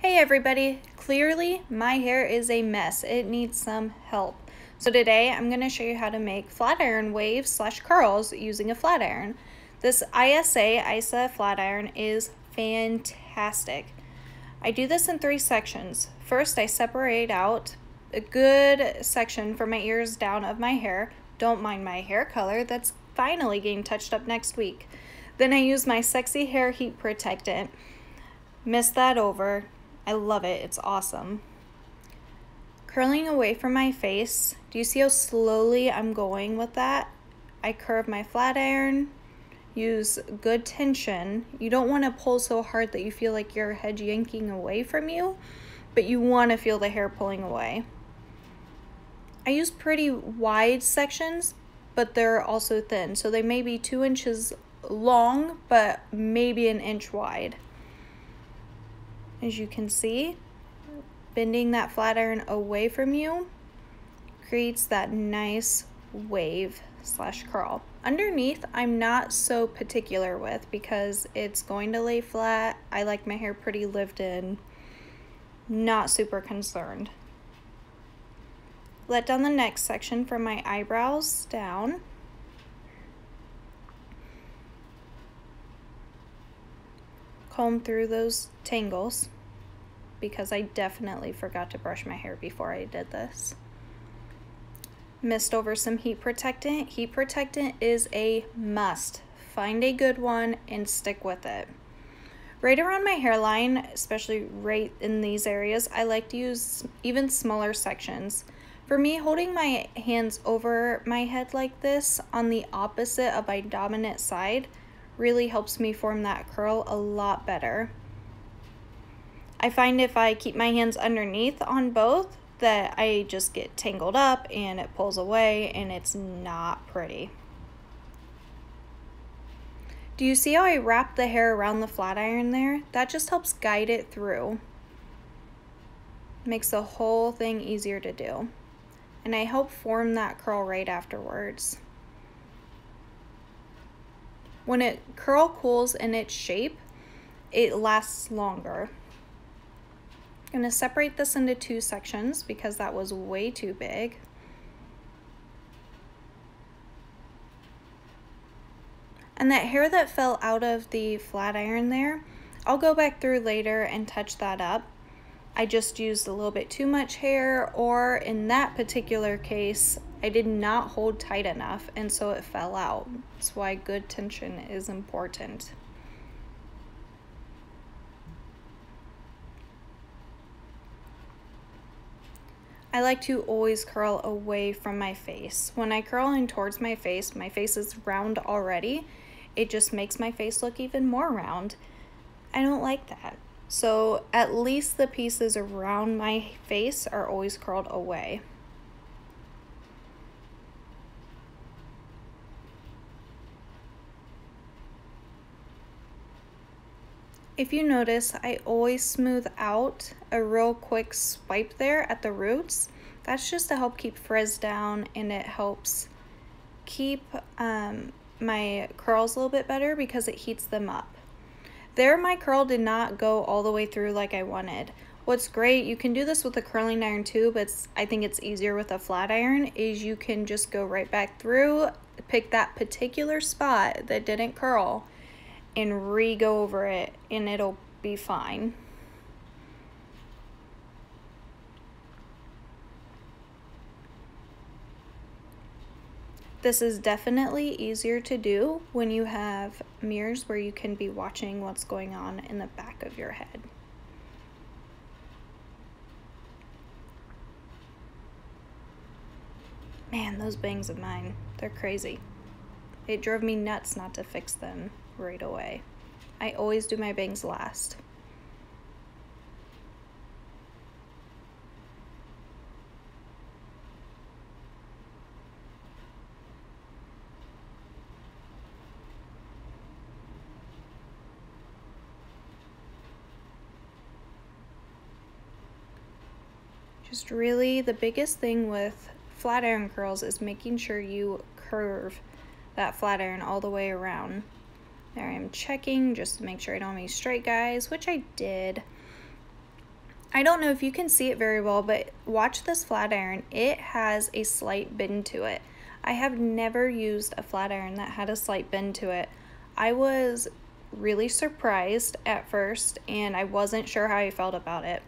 Hey everybody, clearly my hair is a mess. It needs some help. So today I'm going to show you how to make flat iron waves / curls using a flat iron. This ISA flat iron is fantastic. I do this in 3 sections. First, I separate out a good section from my ears down of my hair. Don't mind my hair color, that's finally getting touched up next week. Then I use my Sexy Hair Heat Protectant. Mist that over. I love it, it's awesome. Curling away from my face, do you see how slowly I'm going with that? I curve my flat iron, use good tension. You don't want to pull so hard that you feel like your head yanking away from you, but you want to feel the hair pulling away. I use pretty wide sections, but they're also thin, so they may be 2 inches long, but maybe 1 inch wide. As you can see, bending that flat iron away from you creates that nice wave / curl. Underneath, I'm not so particular with because it's going to lay flat. I like my hair pretty lived in, not super concerned. Let down the next section from my eyebrows down. Comb through those tangles because I definitely forgot to brush my hair before I did this. Mist over some heat protectant. Heat protectant is a must. Find a good one and stick with it. Right around my hairline, especially right in these areas, I like to use even smaller sections. For me, holding my hands over my head like this on the opposite of my dominant side really helps me form that curl a lot better. I find if I keep my hands underneath on both that I just get tangled up and it pulls away and it's not pretty. Do you see how I wrap the hair around the flat iron there? That just helps guide it through. Makes the whole thing easier to do. And I help form that curl right afterwards. When a curl cools in its shape, it lasts longer. I'm going to separate this into 2 sections because that was way too big. And that hair that fell out of the flat iron there, I'll go back through later and touch that up. I just used a little bit too much hair, or in that particular case, I did not hold tight enough and so it fell out. That's why good tension is important. I like to always curl away from my face. When I curl in towards my face is round already. It just makes my face look even more round. I don't like that. So at least the pieces around my face are always curled away. If you notice, I always smooth out a real quick swipe there at the roots. That's just to help keep frizz down, and it helps keep my curls a little bit better because it heats them up. There, my curl did not go all the way through like I wanted. What's great, you can do this with a curling iron too, but I think it's easier with a flat iron, is you can just go right back through, pick that particular spot that didn't curl, and re-go over it, and it'll be fine. This is definitely easier to do when you have mirrors where you can be watching what's going on in the back of your head. Man, those bangs of mine, they're crazy. It drove me nuts not to fix them right away. I always do my bangs last. Just really, the biggest thing with flat iron curls is making sure you curve that flat iron all the way around. There I am checking just to make sure I don't have any straight guys, which I did. I don't know if you can see it very well, but watch this flat iron. It has a slight bend to it. I have never used a flat iron that had a slight bend to it. I was really surprised at first, and I wasn't sure how I felt about it.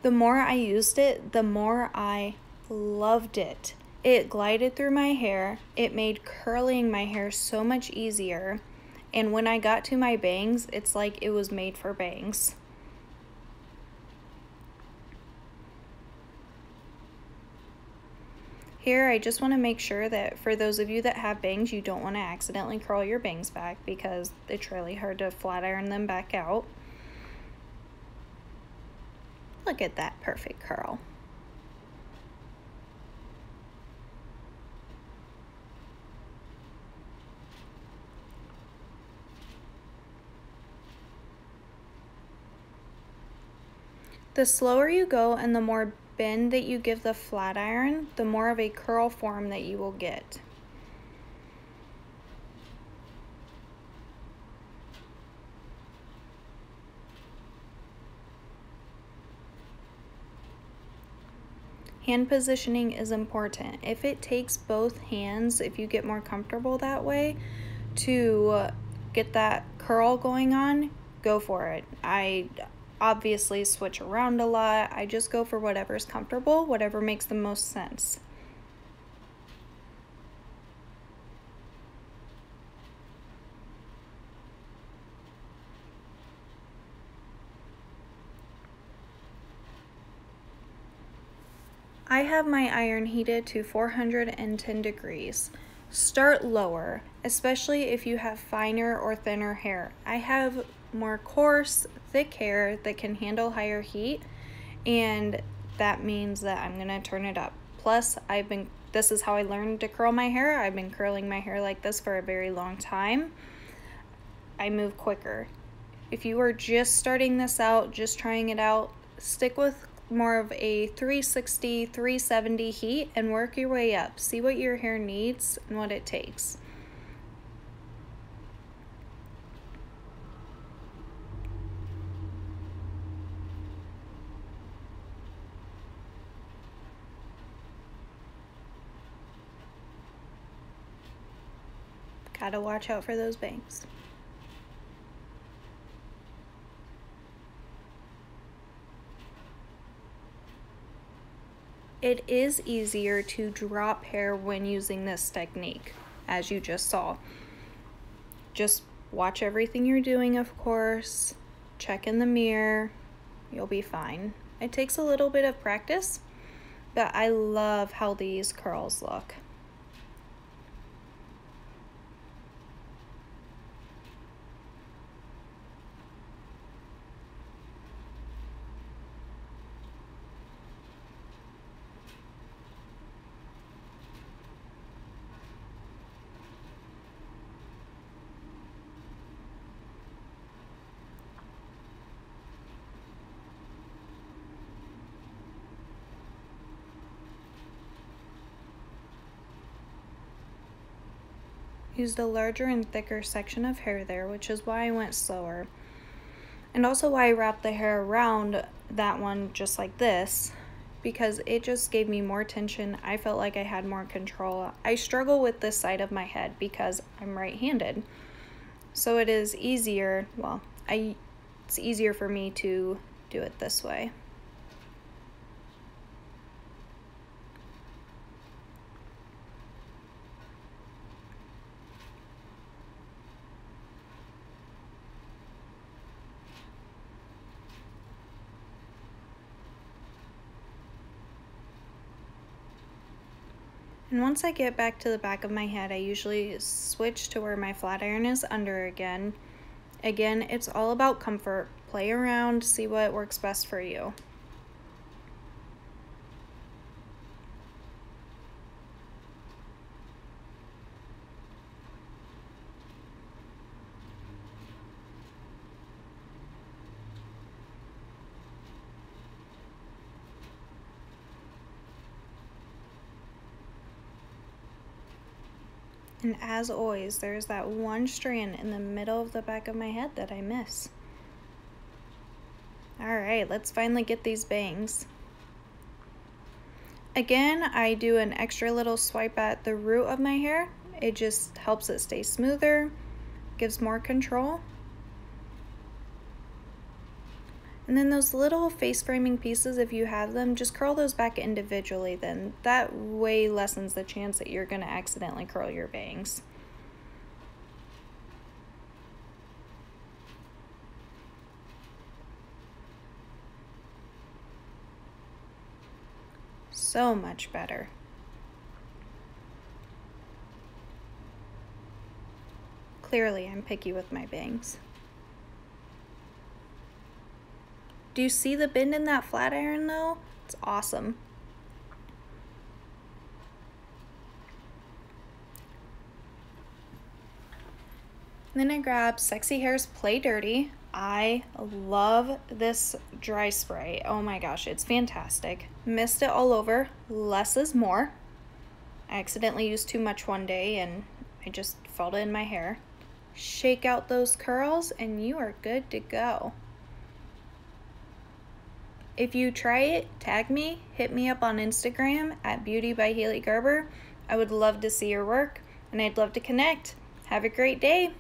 The more I used it, the more I loved it. It glided through my hair. It made curling my hair so much easier. And when I got to my bangs, it's like it was made for bangs. Here, I just want to make sure that for those of you that have bangs, you don't want to accidentally curl your bangs back because it's really hard to flat iron them back out. Look at that perfect curl. The slower you go and the more bend that you give the flat iron, the more of a curl form that you will get. Hand positioning is important. If it takes both hands, if you get more comfortable that way, to get that curl going on, go for it. I obviously switch around a lot. I just go for whatever's comfortable, whatever makes the most sense. I have my iron heated to 410 degrees. Start lower, especially if you have finer or thinner hair. I have more coarse, thick hair that can handle higher heat, and that means that I'm gonna turn it up. Plus, this is how I learned to curl my hair. I've been curling my hair like this for a very long time. I move quicker. If you are just starting this out, just trying it out, stick with more of a 360, 370 heat and work your way up. See what your hair needs and what it takes. Gotta watch out for those bangs. It is easier to drop hair when using this technique, as you just saw. Just watch everything you're doing, of course. Check in the mirror. You'll be fine. It takes a little bit of practice, but I love how these curls look. Used a larger and thicker section of hair there, which is why I went slower. And also why I wrapped the hair around that one just like this, because it just gave me more tension. I felt like I had more control. I struggle with this side of my head because I'm right-handed. So it is easier, well, it's easier for me to do it this way. And once I get back to the back of my head, I usually switch to where my flat iron is under again. Again, it's all about comfort. Play around, see what works best for you. And as always, there's that one strand in the middle of the back of my head that I miss. All right, let's finally get these bangs. Again, I do an extra little swipe at the root of my hair. It just helps it stay smoother, gives more control. And then those little face framing pieces, if you have them, just curl those back individually then. That way lessens the chance that you're gonna accidentally curl your bangs. So much better. Clearly, I'm picky with my bangs. Do you see the bend in that flat iron though? It's awesome. Then I grab Sexy Hair's Play Dirty. I love this dry spray. Oh my gosh, it's fantastic. Mist it all over. Less is more. I accidentally used too much one day and I just felt it in my hair. Shake out those curls and you are good to go. If you try it, tag me, hit me up on Instagram at Beauty by Haley Garber. I would love to see your work and I'd love to connect. Have a great day.